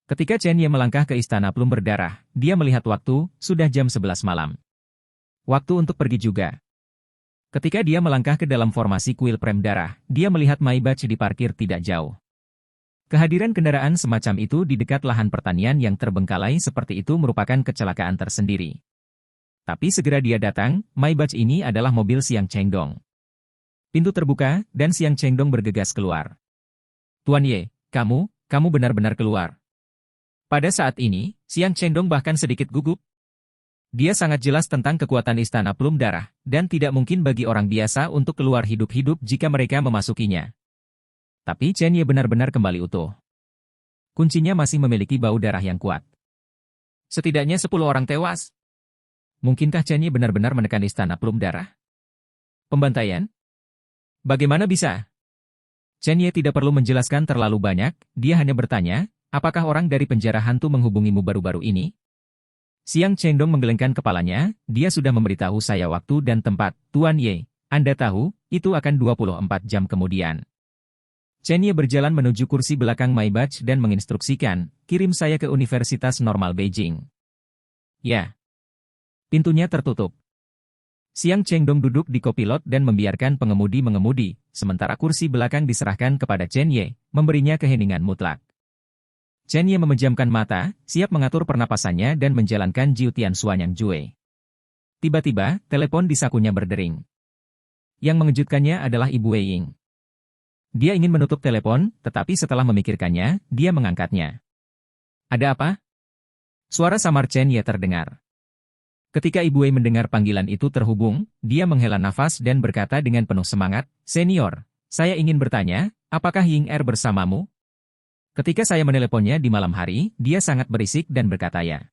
Ketika Chen Ye melangkah ke istana plum berdarah, dia melihat waktu, sudah jam 11 malam. Waktu untuk pergi juga. Ketika dia melangkah ke dalam formasi kuil prem darah, dia melihat Maibach diparkir tidak jauh. Kehadiran kendaraan semacam itu di dekat lahan pertanian yang terbengkalai seperti itu merupakan kecelakaan tersendiri. Tapi segera dia datang, Maibach ini adalah mobil Xiang Chengdong. Pintu terbuka, dan Xiang Chengdong bergegas keluar. Tuan Ye, kamu benar-benar keluar. Pada saat ini, Xiang Chengdong bahkan sedikit gugup. Dia sangat jelas tentang kekuatan istana plum darah, dan tidak mungkin bagi orang biasa untuk keluar hidup-hidup jika mereka memasukinya. Tapi Chen Ye benar-benar kembali utuh. Kuncinya masih memiliki bau darah yang kuat. Setidaknya 10 orang tewas. Mungkinkah Chen Ye benar-benar menekan istana plum darah? Pembantaian? Bagaimana bisa? Chen Ye tidak perlu menjelaskan terlalu banyak, dia hanya bertanya, apakah orang dari penjara hantu menghubungimu baru-baru ini? Xiang Chengdong menggelengkan kepalanya, dia sudah memberitahu saya waktu dan tempat, Tuan Ye. Anda tahu, itu akan 24 jam kemudian. Chen Ye berjalan menuju kursi belakang Maibach dan menginstruksikan, kirim saya ke Universitas Normal Beijing. Ya. Pintunya tertutup. Xiang Chengdong duduk di kopilot dan membiarkan pengemudi mengemudi, sementara kursi belakang diserahkan kepada Chen Ye, memberinya keheningan mutlak. Chen Ye memejamkan mata, siap mengatur pernapasannya dan menjalankan Jiutian Suanyang Jue. Tiba-tiba, telepon di sakunya berdering. Yang mengejutkannya adalah Ibu Wei Ying. Dia ingin menutup telepon, tetapi setelah memikirkannya, dia mengangkatnya. Ada apa? Suara samar Chen Ye terdengar. Ketika Ibu Wei mendengar panggilan itu terhubung, dia menghela nafas dan berkata dengan penuh semangat, Senior, saya ingin bertanya, apakah Ying Er bersamamu? Ketika saya meneleponnya di malam hari, dia sangat berisik dan berkata ya.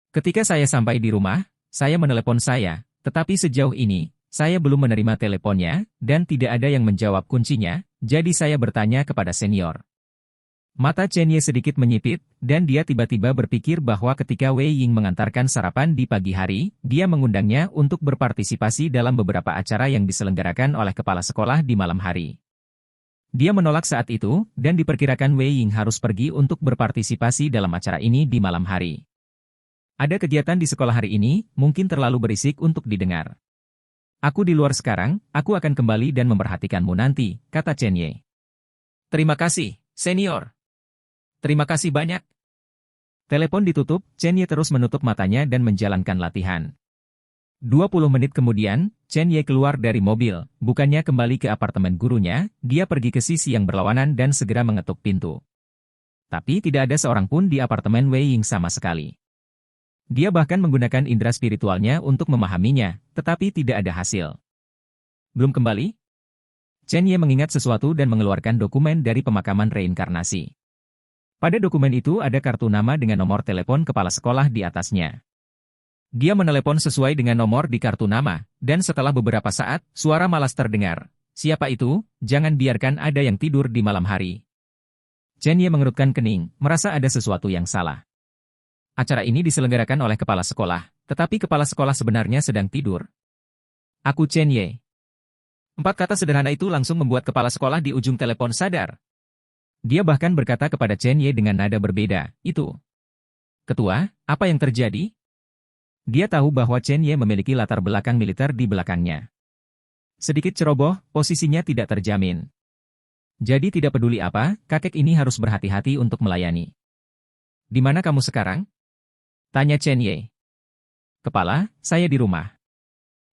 Ketika saya sampai di rumah, saya menelepon saya, tetapi sejauh ini, saya belum menerima teleponnya, dan tidak ada yang menjawab kuncinya, jadi saya bertanya kepada senior. Mata Chen Ye sedikit menyipit, dan dia tiba-tiba berpikir bahwa ketika Wei Ying mengantarkan sarapan di pagi hari, dia mengundangnya untuk berpartisipasi dalam beberapa acara yang diselenggarakan oleh kepala sekolah di malam hari. Dia menolak saat itu, dan diperkirakan Wei Ying harus pergi untuk berpartisipasi dalam acara ini di malam hari. Ada kegiatan di sekolah hari ini, mungkin terlalu berisik untuk didengar. Aku di luar sekarang, aku akan kembali dan memperhatikanmu nanti, kata Chen Ye. Terima kasih, senior. Terima kasih banyak. Telepon ditutup, Chen Ye terus menutup matanya dan menjalankan latihan. 20 menit kemudian, Chen Ye keluar dari mobil, bukannya kembali ke apartemen gurunya, dia pergi ke sisi yang berlawanan dan segera mengetuk pintu. Tapi tidak ada seorang pun di apartemen Wei Ying sama sekali. Dia bahkan menggunakan indera spiritualnya untuk memahaminya, tetapi tidak ada hasil. Belum kembali? Chen Ye mengingat sesuatu dan mengeluarkan dokumen dari pemakaman reinkarnasi. Pada dokumen itu ada kartu nama dengan nomor telepon kepala sekolah di atasnya. Dia menelepon sesuai dengan nomor di kartu nama, dan setelah beberapa saat, suara malas terdengar. Siapa itu? Jangan biarkan ada yang tidur di malam hari. Chen Ye mengerutkan kening, merasa ada sesuatu yang salah. Acara ini diselenggarakan oleh kepala sekolah, tetapi kepala sekolah sebenarnya sedang tidur. Aku Chen Ye. 4 kata sederhana itu langsung membuat kepala sekolah di ujung telepon sadar. Dia bahkan berkata kepada Chen Ye dengan nada berbeda, itu. Ketua, apa yang terjadi? Dia tahu bahwa Chen Ye memiliki latar belakang militer di belakangnya. Sedikit ceroboh, posisinya tidak terjamin. Jadi tidak peduli apa, kakek ini harus berhati-hati untuk melayani. Di mana kamu sekarang? Tanya Chen Ye. Kepala, saya di rumah.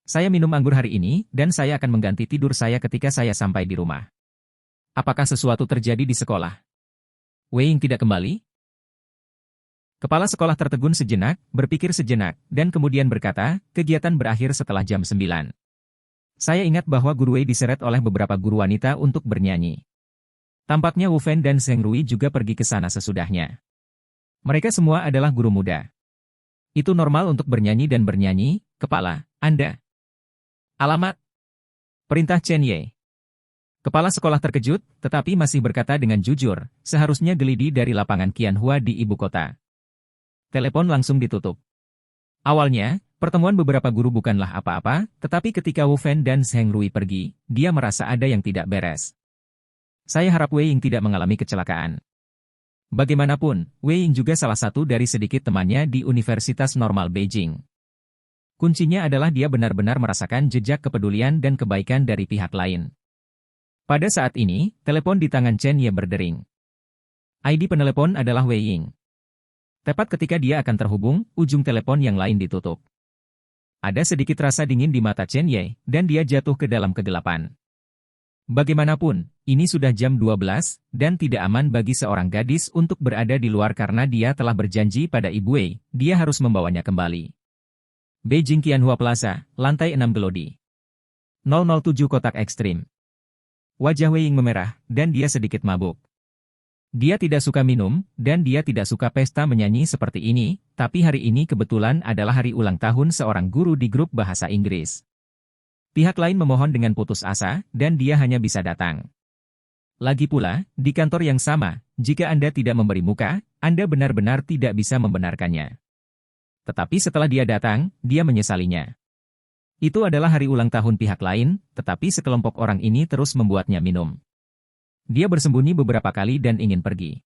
Saya minum anggur hari ini, dan saya akan mengganti tidur saya ketika saya sampai di rumah. Apakah sesuatu terjadi di sekolah? Wei Ying tidak kembali? Kepala sekolah tertegun sejenak, berpikir sejenak, dan kemudian berkata, kegiatan berakhir setelah jam 9. Saya ingat bahwa Guru Wei diseret oleh beberapa guru wanita untuk bernyanyi. Tampaknya Wu Fen dan Zheng Rui juga pergi ke sana sesudahnya. Mereka semua adalah guru muda. Itu normal untuk bernyanyi dan bernyanyi, kepala, Anda. Alamat. Perintah Chen Ye. Kepala sekolah terkejut, tetapi masih berkata dengan jujur, seharusnya gelidi dari lapangan Qianhua di ibu kota. Telepon langsung ditutup. Awalnya, pertemuan beberapa guru bukanlah apa-apa, tetapi ketika Wu Fen dan Zheng Rui pergi, dia merasa ada yang tidak beres. Saya harap Wei Ying tidak mengalami kecelakaan. Bagaimanapun, Wei Ying juga salah satu dari sedikit temannya di Universitas Normal Beijing. Kuncinya adalah dia benar-benar merasakan jejak kepedulian dan kebaikan dari pihak lain. Pada saat ini, telepon di tangan Chen Ye berdering. ID penelepon adalah Wei Ying. Tepat ketika dia akan terhubung, ujung telepon yang lain ditutup. Ada sedikit rasa dingin di mata Chen Ye, dan dia jatuh ke dalam kegelapan. Bagaimanapun, ini sudah jam 12, dan tidak aman bagi seorang gadis untuk berada di luar karena dia telah berjanji pada Ibu Wei, dia harus membawanya kembali. Beijing Qianhua Plaza, lantai 6 Gelodi. 007 kotak ekstrim. Wajah Wei Ying memerah, dan dia sedikit mabuk. Dia tidak suka minum, dan dia tidak suka pesta menyanyi seperti ini, tapi hari ini kebetulan adalah hari ulang tahun seorang guru di grup bahasa Inggris. Pihak lain memohon dengan putus asa, dan dia hanya bisa datang. Lagi pula, di kantor yang sama, jika Anda tidak memberi muka, Anda benar-benar tidak bisa membenarkannya. Tetapi setelah dia datang, dia menyesalinya. Itu adalah hari ulang tahun pihak lain, tetapi sekelompok orang ini terus membuatnya minum. Dia bersembunyi beberapa kali dan ingin pergi.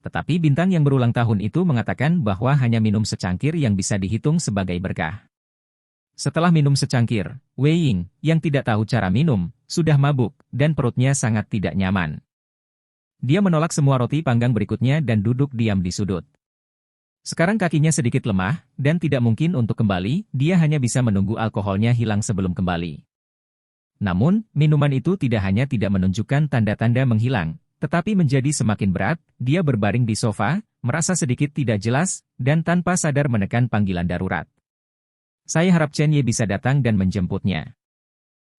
Tetapi bintang yang berulang tahun itu mengatakan bahwa hanya minum secangkir yang bisa dihitung sebagai berkah. Setelah minum secangkir, Wei Ying, yang tidak tahu cara minum, sudah mabuk, dan perutnya sangat tidak nyaman. Dia menolak semua roti panggang berikutnya dan duduk diam di sudut. Sekarang kakinya sedikit lemah, dan tidak mungkin untuk kembali, dia hanya bisa menunggu alkoholnya hilang sebelum kembali. Namun, minuman itu tidak hanya tidak menunjukkan tanda-tanda menghilang, tetapi menjadi semakin berat, dia berbaring di sofa, merasa sedikit tidak jelas, dan tanpa sadar menekan panggilan darurat. Saya harap Chen Ye bisa datang dan menjemputnya.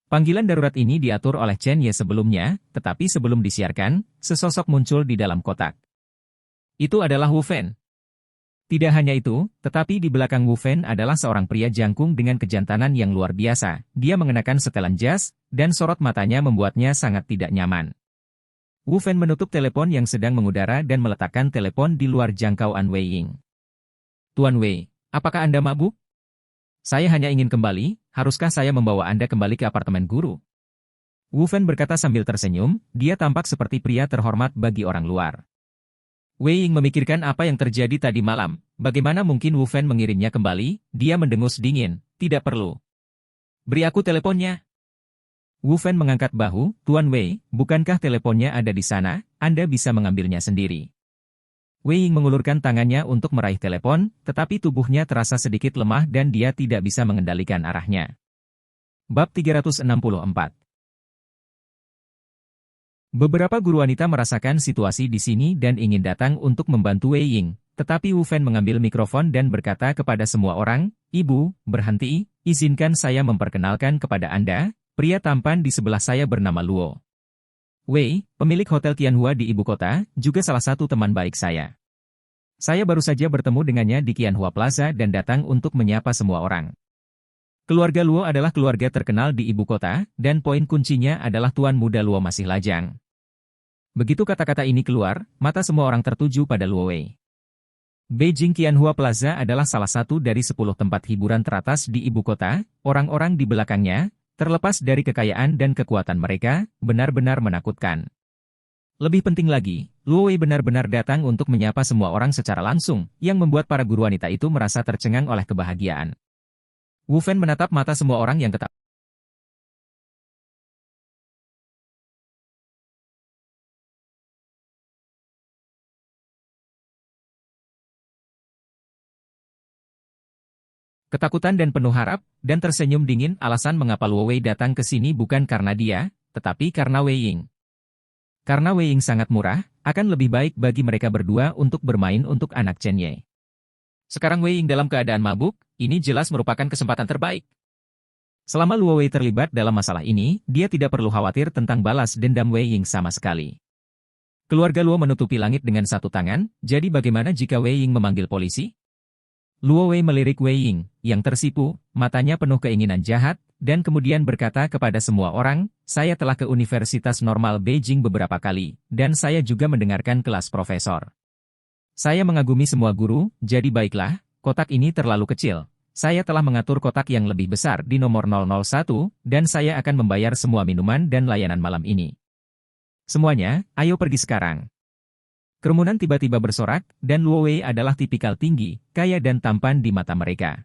Panggilan darurat ini diatur oleh Chen Ye sebelumnya, tetapi sebelum disiarkan, sesosok muncul di dalam kotak. Itu adalah Wu Fen. Tidak hanya itu, tetapi di belakang Wu Fen adalah seorang pria jangkung dengan kejantanan yang luar biasa. Dia mengenakan setelan jas, dan sorot matanya membuatnya sangat tidak nyaman. Wu Fen menutup telepon yang sedang mengudara dan meletakkan telepon di luar jangkauan Wei Ying. Tuan Wei, apakah Anda mabuk? Saya hanya ingin kembali, haruskah saya membawa Anda kembali ke apartemen guru? Wu Fen berkata sambil tersenyum, dia tampak seperti pria terhormat bagi orang luar. Wei Ying memikirkan apa yang terjadi tadi malam. Bagaimana mungkin Wu Fen mengirimnya kembali? Dia mendengus dingin. Tidak perlu. Beri aku teleponnya. Wu Fen mengangkat bahu. Tuan Wei, bukankah teleponnya ada di sana? Anda bisa mengambilnya sendiri. Wei Ying mengulurkan tangannya untuk meraih telepon, tetapi tubuhnya terasa sedikit lemah dan dia tidak bisa mengendalikan arahnya. Bab 364. Beberapa guru wanita merasakan situasi di sini dan ingin datang untuk membantu Wei Ying, tetapi Wu Fen mengambil mikrofon dan berkata kepada semua orang, "Ibu, berhenti, izinkan saya memperkenalkan kepada Anda, pria tampan di sebelah saya bernama Luo Wei, pemilik Hotel Qianhua di ibu kota, juga salah satu teman baik saya. Saya baru saja bertemu dengannya di Qianhua Plaza dan datang untuk menyapa semua orang." Keluarga Luo adalah keluarga terkenal di ibu kota, dan poin kuncinya adalah Tuan Muda Luo masih lajang. Begitu kata-kata ini keluar, mata semua orang tertuju pada Luo Wei. Beijing Qianhua Plaza adalah salah satu dari 10 tempat hiburan teratas di ibu kota, orang-orang di belakangnya, terlepas dari kekayaan dan kekuatan mereka, benar-benar menakutkan. Lebih penting lagi, Luo Wei benar-benar datang untuk menyapa semua orang secara langsung, yang membuat para guru wanita itu merasa tercengang oleh kebahagiaan. Wu Fen menatap mata semua orang yang ketakutan. Ketakutan dan penuh harap, dan tersenyum dingin. Alasan mengapa Luo Wei datang ke sini bukan karena dia, tetapi karena Wei Ying. Karena Wei Ying sangat murah, akan lebih baik bagi mereka berdua untuk bermain untuk anak Chen Ye. Sekarang Wei Ying dalam keadaan mabuk, ini jelas merupakan kesempatan terbaik. Selama Luo Wei terlibat dalam masalah ini, dia tidak perlu khawatir tentang balas dendam Wei Ying sama sekali. Keluarga Luo menutupi langit dengan satu tangan, jadi bagaimana jika Wei Ying memanggil polisi? Luo Wei melirik Wei Ying, yang tersipu, matanya penuh keinginan jahat, dan kemudian berkata kepada semua orang, "Saya telah ke Universitas Normal Beijing beberapa kali, dan saya juga mendengarkan kelas profesor. Saya mengagumi semua guru, jadi baiklah, kotak ini terlalu kecil. Saya telah mengatur kotak yang lebih besar di nomor 001, dan saya akan membayar semua minuman dan layanan malam ini. Semuanya, ayo pergi sekarang." Kerumunan tiba-tiba bersorak, dan Luo Wei adalah tipikal tinggi, kaya dan tampan di mata mereka.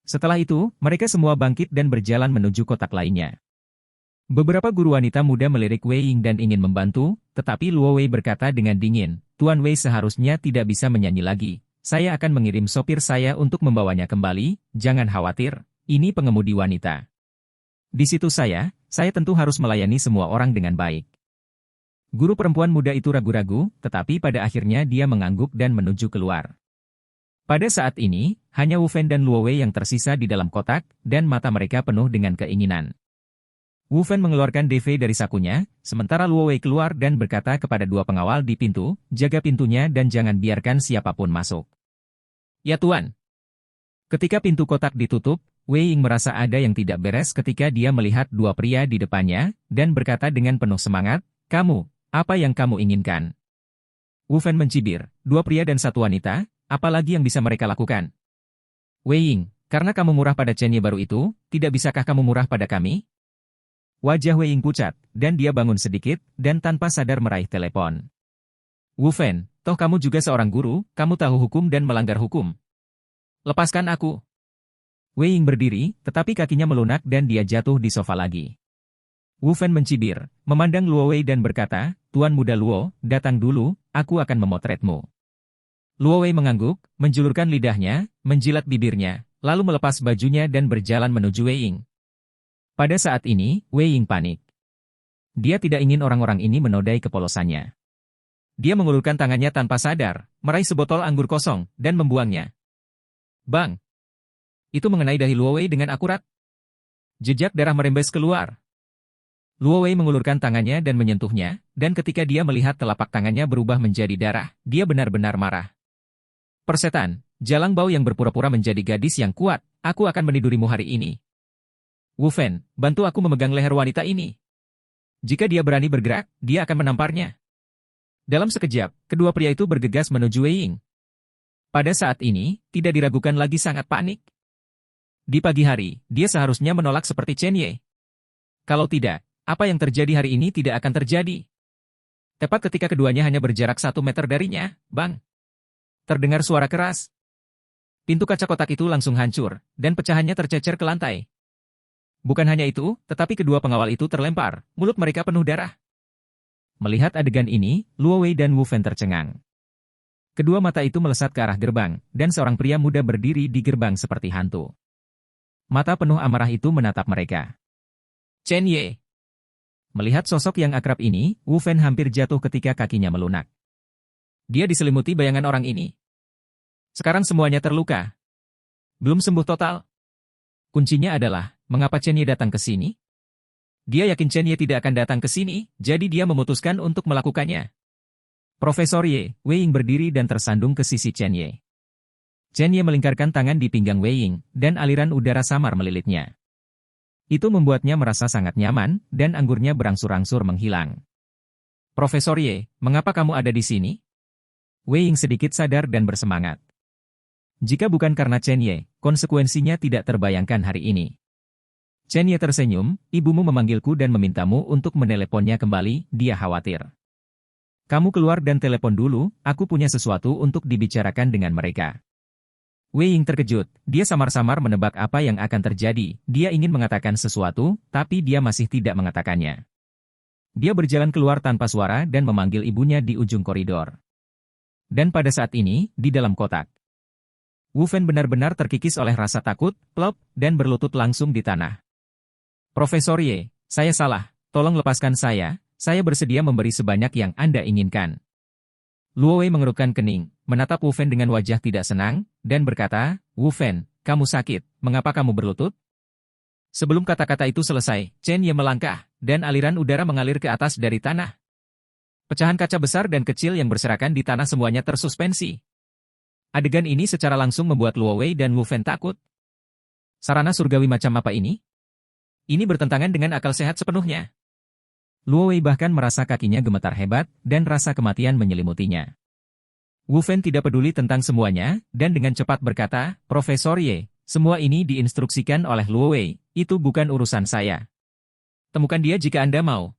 Setelah itu, mereka semua bangkit dan berjalan menuju kotak lainnya. Beberapa guru wanita muda melirik Wei Ying dan ingin membantu, tetapi Luo Wei berkata dengan dingin, Tuan Wei seharusnya tidak bisa menyanyi lagi. Saya akan mengirim sopir saya untuk membawanya kembali, jangan khawatir, ini pengemudi wanita. Di situ saya tentu harus melayani semua orang dengan baik. Guru perempuan muda itu ragu-ragu, tetapi pada akhirnya dia mengangguk dan menuju keluar. Pada saat ini, hanya Wu Fan dan Luo Wei yang tersisa di dalam kotak, dan mata mereka penuh dengan keinginan. Wu Fan mengeluarkan DV dari sakunya, sementara Luo Wei keluar dan berkata kepada dua pengawal di pintu, jaga pintunya dan jangan biarkan siapapun masuk. Ya Tuan. Ketika pintu kotak ditutup, Wei Ying merasa ada yang tidak beres ketika dia melihat dua pria di depannya, dan berkata dengan penuh semangat, kamu, apa yang kamu inginkan? Wu Fan mencibir, dua pria dan satu wanita, apalagi yang bisa mereka lakukan? Wei Ying, karena kamu murah pada Chen Ye baru itu, tidak bisakah kamu murah pada kami? Wajah Wei Ying pucat, dan dia bangun sedikit, dan tanpa sadar meraih telepon. Wu Fan, toh kamu juga seorang guru, kamu tahu hukum dan melanggar hukum. Lepaskan aku. Wei Ying berdiri, tetapi kakinya melunak dan dia jatuh di sofa lagi. Wu Fan mencibir, memandang Luo Wei dan berkata, Tuan muda Luo, datang dulu, aku akan memotretmu. Luo Wei mengangguk, menjulurkan lidahnya, menjilat bibirnya, lalu melepas bajunya dan berjalan menuju Wei Ying. Pada saat ini, Wei Ying panik. Dia tidak ingin orang-orang ini menodai kepolosannya. Dia mengulurkan tangannya tanpa sadar, meraih sebotol anggur kosong, dan membuangnya. Bang! Itu mengenai dahi Luo Wei dengan akurat. Jejak darah merembes keluar. Luo Wei mengulurkan tangannya dan menyentuhnya, dan ketika dia melihat telapak tangannya berubah menjadi darah, dia benar-benar marah. Persetan, jalang bau yang berpura-pura menjadi gadis yang kuat, aku akan menidurimu hari ini. Wu Fan, bantu aku memegang leher wanita ini. Jika dia berani bergerak, dia akan menamparnya. Dalam sekejap, kedua pria itu bergegas menuju Wei Ying. Pada saat ini, tidak diragukan lagi sangat panik. Di pagi hari, dia seharusnya menolak seperti Chen Ye. Kalau tidak, apa yang terjadi hari ini tidak akan terjadi. Tepat ketika keduanya hanya berjarak 1 meter darinya, bang. Terdengar suara keras. Pintu kaca kotak itu langsung hancur, dan pecahannya tercecer ke lantai. Bukan hanya itu, tetapi kedua pengawal itu terlempar, mulut mereka penuh darah. Melihat adegan ini, Luo Wei dan Wu Fan tercengang. Kedua mata itu melesat ke arah gerbang, dan seorang pria muda berdiri di gerbang seperti hantu. Mata penuh amarah itu menatap mereka. Chen Ye. Melihat sosok yang akrab ini, Wu Fan hampir jatuh ketika kakinya melunak. Dia diselimuti bayangan orang ini. Sekarang semuanya terluka. Belum sembuh total. Kuncinya adalah, mengapa Chen Ye datang ke sini? Dia yakin Chen Ye tidak akan datang ke sini, jadi dia memutuskan untuk melakukannya. Profesor Ye, Wei Ying berdiri dan tersandung ke sisi Chen Ye. Chen Ye melingkarkan tangan di pinggang Wei Ying, dan aliran udara samar melilitnya. Itu membuatnya merasa sangat nyaman, dan anggurnya berangsur-angsur menghilang. Profesor Ye, mengapa kamu ada di sini? Wei Ying sedikit sadar dan bersemangat. Jika bukan karena Chen Ye, konsekuensinya tidak terbayangkan hari ini. Chen Ye tersenyum, ibumu memanggilku dan memintamu untuk meneleponnya kembali, dia khawatir. Kamu keluar dan telepon dulu, aku punya sesuatu untuk dibicarakan dengan mereka. Wei Ying terkejut, dia samar-samar menebak apa yang akan terjadi, dia ingin mengatakan sesuatu, tapi dia masih tidak mengatakannya. Dia berjalan keluar tanpa suara dan memanggil ibunya di ujung koridor. Dan pada saat ini, di dalam kotak. Wu Fan benar-benar terkikis oleh rasa takut, plop, dan berlutut langsung di tanah. Profesor Ye, saya salah, tolong lepaskan saya bersedia memberi sebanyak yang Anda inginkan. Luo Wei mengerutkan kening, menatap Wu Fan dengan wajah tidak senang, dan berkata, Wu Fan, kamu sakit, mengapa kamu berlutut? Sebelum kata-kata itu selesai, Chen Ye melangkah, dan aliran udara mengalir ke atas dari tanah. Pecahan kaca besar dan kecil yang berserakan di tanah semuanya tersuspensi. Adegan ini secara langsung membuat Luo Wei dan Wu Fan takut. Sarana surgawi macam apa ini? Ini bertentangan dengan akal sehat sepenuhnya. Luo Wei bahkan merasa kakinya gemetar hebat, dan rasa kematian menyelimutinya. Wu Fan tidak peduli tentang semuanya, dan dengan cepat berkata, Profesor Ye, semua ini diinstruksikan oleh Luo Wei, itu bukan urusan saya. Temukan dia jika Anda mau.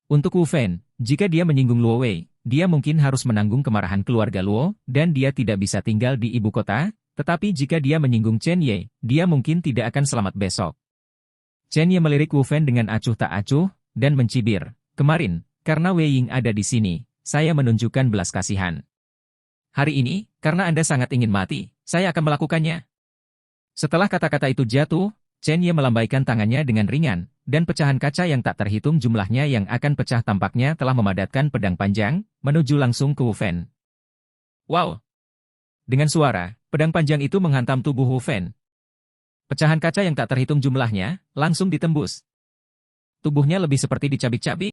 Untuk Wu Fan, jika dia menyinggung Luo Wei, dia mungkin harus menanggung kemarahan keluarga Luo, dan dia tidak bisa tinggal di ibu kota, tetapi jika dia menyinggung Chen Ye, dia mungkin tidak akan selamat besok. Chen Ye melirik Wu Fan dengan acuh tak acuh, dan mencibir, "Kemarin, karena Wei Ying ada di sini, saya menunjukkan belas kasihan. Hari ini, karena Anda sangat ingin mati, saya akan melakukannya." Setelah kata-kata itu jatuh, Chen Ye melambaikan tangannya dengan ringan, dan pecahan kaca yang tak terhitung jumlahnya yang akan pecah tampaknya telah memadatkan pedang panjang, menuju langsung ke Wu Fan. Wow! Dengan suara, pedang panjang itu menghantam tubuh Wu Fan. Pecahan kaca yang tak terhitung jumlahnya, langsung ditembus. Tubuhnya lebih seperti dicabik-cabik.